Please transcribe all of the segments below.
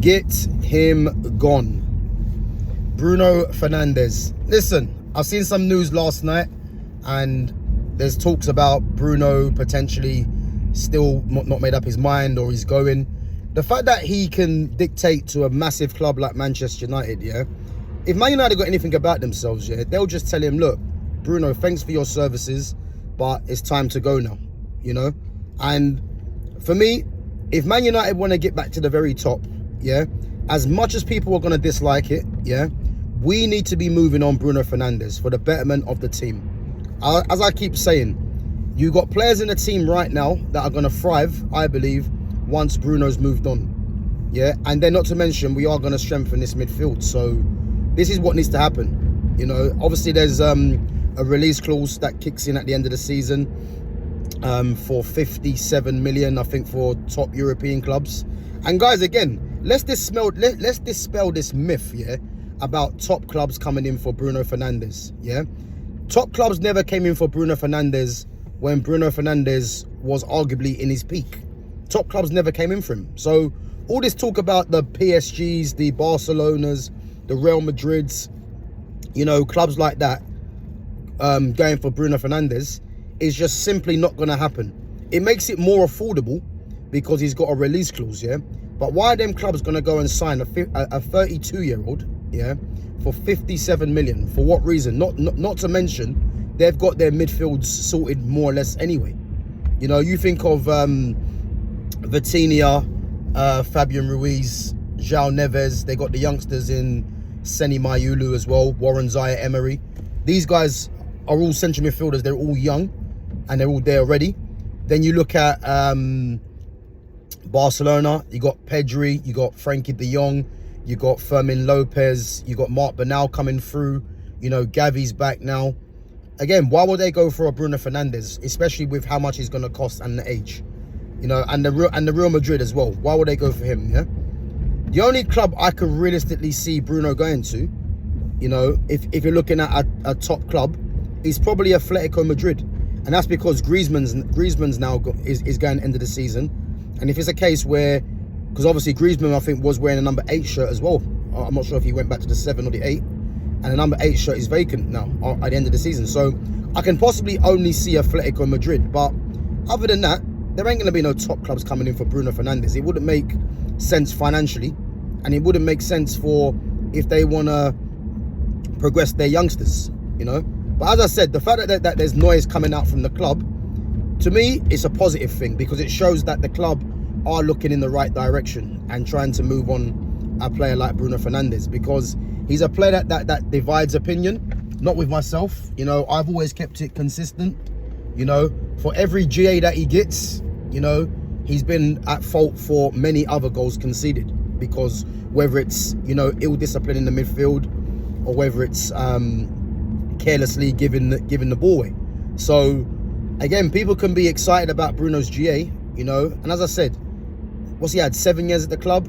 Get him gone. Bruno Fernandes. Listen, I've seen some news last night and there's talks about Bruno potentially still not made up his mind or he's going. The fact that he can dictate to a massive club like Manchester United, yeah, if Man United got anything about themselves, yeah, they'll just tell him, look, Bruno, thanks for your services, but it's time to go now, you know? And for me, if Man United want to get back to the very top, yeah, as much as people are going to dislike it, yeah, we need to be moving on Bruno Fernandes for the betterment of the team. As I keep saying, you got players in the team right now that are going to thrive, I believe, once Bruno's moved on. Yeah, and then not to mention, we are going to strengthen this midfield. So this is what needs to happen. You know, obviously there's a release clause that kicks in at the end of the season for 57 million, I think, for top European clubs. And guys, again, let's dispel this myth, yeah, about top clubs coming in for Bruno Fernandes. Yeah, top clubs never came in for Bruno Fernandes when Bruno Fernandes was arguably in his peak. Top clubs never came in for him. So all this talk about the PSGs, the Barcelonas, the Real Madrids, you know, clubs like that going for Bruno Fernandes is just simply not going to happen. It makes it more affordable because he's got a release clause, yeah. But why are them clubs going to go and sign a 32-year-old, yeah, for 57 million? For what reason? Not to mention, they've got their midfields sorted more or less anyway. You know, you think of Vitinha, Fabian Ruiz, João Neves. They got the youngsters in Seni Mayulu as well, Warren Zaya Emery. These guys are all central midfielders. They're all young and they're all there already. Then you look at Barcelona, you got Pedri, you got Frankie de Jong, you got Fermin Lopez, you got Marc Bernal coming through, you know, Gavi's back now. Again, why would they go for a Bruno Fernandes, especially with how much he's going to cost and the age, you know, and the Real Madrid as well? Why would they go for him? Yeah, the only club I could realistically see Bruno going to, you know, if you're looking at a top club, is probably Atletico Madrid, and that's because Griezmann's now is going end of the season. And if it's a case where, because obviously Griezmann, I think, was wearing a number 8 shirt as well. I'm not sure if he went back to the 7 or the 8. And the number 8 shirt is vacant now at the end of the season. So I can possibly only see Atletico Madrid. But other than that, there ain't going to be no top clubs coming in for Bruno Fernandes. It wouldn't make sense financially. And it wouldn't make sense for if they want to progress their youngsters, you know. But as I said, the fact that there's noise coming out from the club, to me, it's a positive thing because it shows that the club are looking in the right direction and trying to move on a player like Bruno Fernandes, because he's a player that divides opinion, not with myself. You know, I've always kept it consistent. You know, for every GA that he gets, you know, he's been at fault for many other goals conceded, because whether it's, you know, ill discipline in the midfield or whether it's carelessly giving the ball away. So again, people can be excited about Bruno's GA, you know, and as I said, what's he had, 7 years at the club?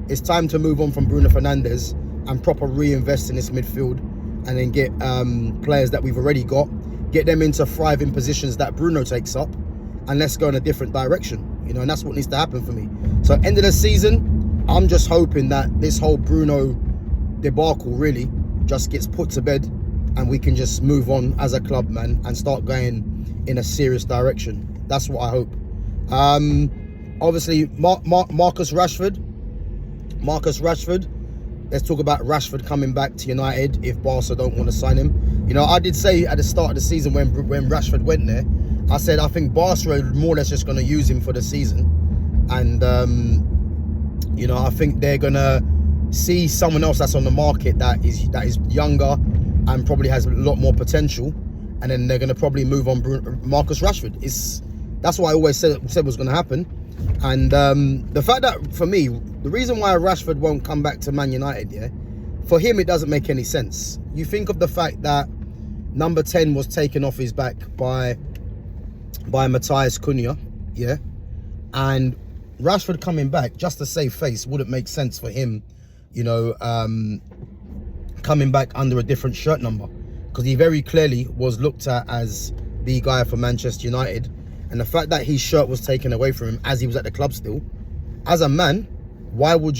It's time to move on from Bruno Fernandes and proper reinvest in this midfield, and then get players that we've already got, get them into thriving positions that Bruno takes up, and let's go in a different direction, you know, and that's what needs to happen for me. So end of the season, I'm just hoping that this whole Bruno debacle really just gets put to bed and we can just move on as a club, man, and start going in a serious direction. That's what I hope. Obviously, Marcus Rashford. Let's talk about Rashford coming back to United if Barca don't want to sign him. You know, I did say at the start of the season when Rashford went there, I said I think Barca are more or less just going to use him for the season. And, you know, I think they're going to see someone else that's on the market that is younger and probably has a lot more potential. And then they're going to probably move on Marcus Rashford. That's what I always said was going to happen. And the fact that, for me, the reason why Rashford won't come back to Man United, yeah, for him it doesn't make any sense. You think of the fact that number 10 was taken off his back by Matthias Cunha, yeah, and Rashford coming back just to save face wouldn't make sense for him, you know, coming back under a different shirt number, because he very clearly was looked at as the guy for Manchester United. And the fact that his shirt was taken away from him as he was at the club still, as a man, why would you